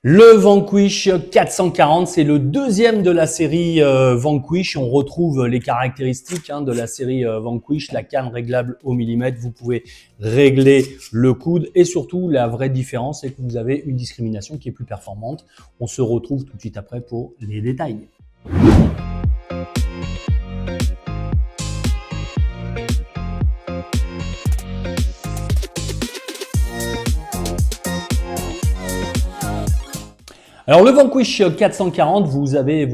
Le Vanquish 440, c'est le deuxième de la série Vanquish. On retrouve les caractéristiques de la série Vanquish, la canne réglable au millimètre. Vous pouvez régler le coude et surtout la vraie différence, c'est que vous avez une discrimination qui est plus performante. On se retrouve tout de suite après pour les détails. Alors le Vanquish 440, vous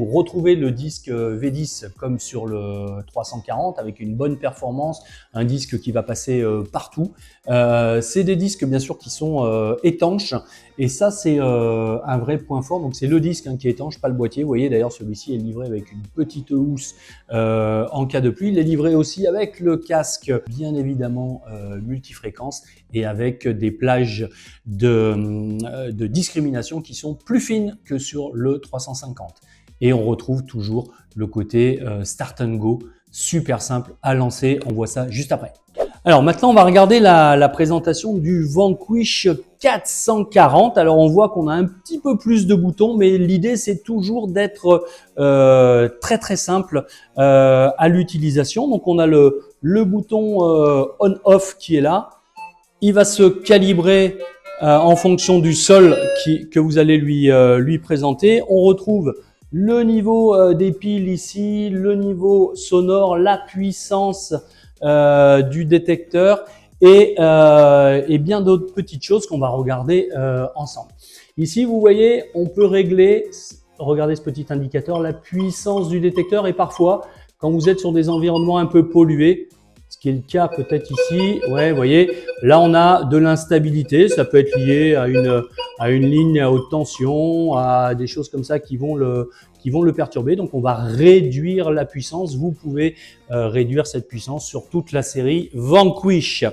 retrouvez le disque V10 comme sur le 340 avec une bonne performance, un disque qui va passer partout. C'est des disques bien sûr qui sont étanches et ça c'est un vrai point fort. Donc c'est le disque qui est étanche, pas le boîtier. Vous voyez d'ailleurs celui-ci est livré avec une petite housse en cas de pluie. Il est livré aussi avec le casque bien évidemment multifréquence et avec des plages de discrimination qui sont plus fines que sur le 350. Et on retrouve toujours le côté start and go, super simple à lancer. On voit ça juste après. Alors maintenant, on va regarder la présentation du Vanquish 440. Alors on voit qu'on a un petit peu plus de boutons, mais l'idée c'est toujours d'être très simple à l'utilisation. Donc on a le bouton on-off qui est là. Il va se calibrer en fonction du sol que vous allez lui présenter. On retrouve le niveau des piles ici, le niveau sonore, la puissance du détecteur et bien d'autres petites choses qu'on va regarder ensemble. Ici, vous voyez, on peut régler, regardez ce petit indicateur, la puissance du détecteur et parfois, quand vous êtes sur des environnements un peu pollués, ce qui est le cas peut-être ici, ouais, vous voyez, là on a de l'instabilité, ça peut être lié à une ligne à haute tension, à des choses comme ça qui vont le perturber. Donc on va réduire la puissance. Vous pouvez réduire cette puissance sur toute la série Vanquish.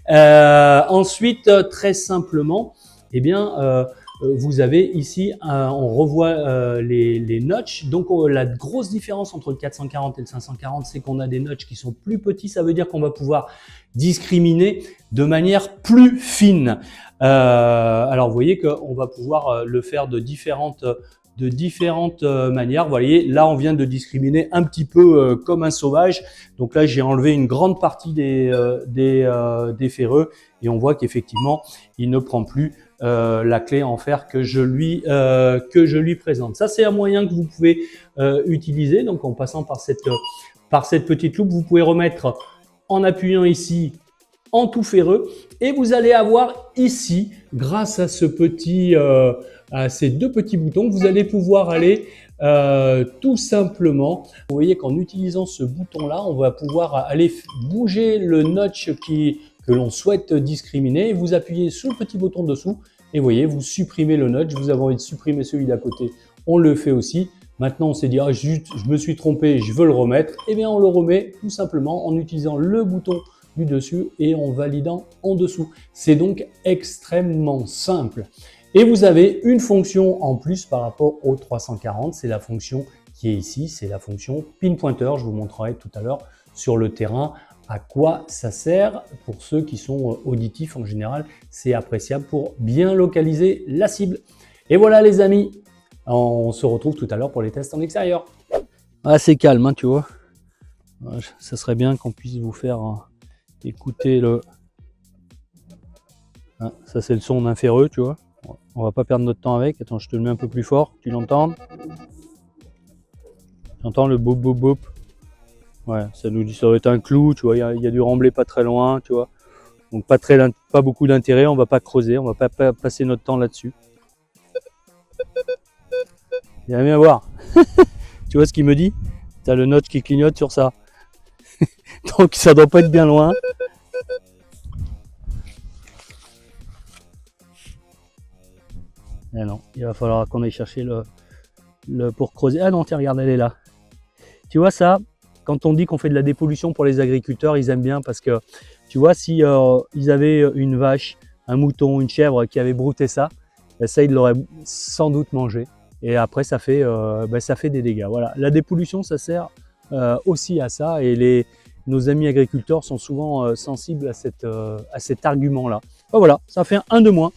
Ensuite, très simplement, eh bien, vous avez ici, on revoit les notches. Donc la grosse différence entre le 440 et le 540, c'est qu'on a des notches qui sont plus petits. Ça veut dire qu'on va pouvoir discriminer de manière plus fine. Alors vous voyez qu'on va pouvoir le faire de différentes manières. Vous voyez, là on vient de discriminer un petit peu comme un sauvage. Donc là j'ai enlevé une grande partie des ferreux et on voit qu'effectivement il ne prend plus la clé en fer que je lui présente. Ça c'est un moyen que vous pouvez utiliser. Donc en passant par cette petite loupe, vous pouvez remettre en appuyant ici en tout ferreux et vous allez avoir ici, grâce à à ces deux petits boutons, vous allez pouvoir aller tout simplement, vous voyez qu'en utilisant ce bouton là, on va pouvoir aller bouger le notch que l'on souhaite discriminer. Vous appuyez sur le petit bouton dessous et vous voyez, vous supprimez le notch. Vous avez envie de supprimer celui d'à côté, on le fait aussi. Maintenant, on s'est dit, ah, je me suis trompé, je veux le remettre. Eh bien, on le remet tout simplement en utilisant le bouton du dessus et en validant en dessous. C'est donc extrêmement simple. Et vous avez une fonction en plus par rapport au 340, c'est la fonction qui est ici, c'est la fonction pinpointer. Je vous montrerai tout à l'heure sur le terrain à quoi ça sert. Pour ceux qui sont auditifs en général, c'est appréciable pour bien localiser la cible. Et voilà les amis, on se retrouve tout à l'heure pour les tests en extérieur. Assez calme, tu vois. Ça serait bien qu'on puisse vous faire écouter le... ça c'est le son d'un ferreux, tu vois. On va pas perdre notre temps avec. Attends, je te le mets un peu plus fort, tu l'entends. Tu entends le boop boop boop. Ouais, ça nous dit ça doit être un clou, tu vois, il y a du remblai pas très loin, tu vois. Donc pas beaucoup d'intérêt, on va pas creuser, on va pas passer notre temps là-dessus. Viens bien voir. Tu vois ce qu'il me dit? Tu as le notch qui clignote sur ça. Donc ça doit pas être bien loin. Et non, il va falloir qu'on aille chercher le pour creuser. Ah non, tiens, regarde, elle est là. Tu vois ça, quand on dit qu'on fait de la dépollution pour les agriculteurs, ils aiment bien parce que, tu vois, si ils avaient une vache, un mouton, une chèvre qui avait brouté ça, ça, ils l'auraient sans doute mangé. Et après, ça fait des dégâts. Voilà, la dépollution, ça sert aussi à ça. Et nos amis agriculteurs sont souvent sensibles à cet argument-là. Ben voilà, ça fait un de moins.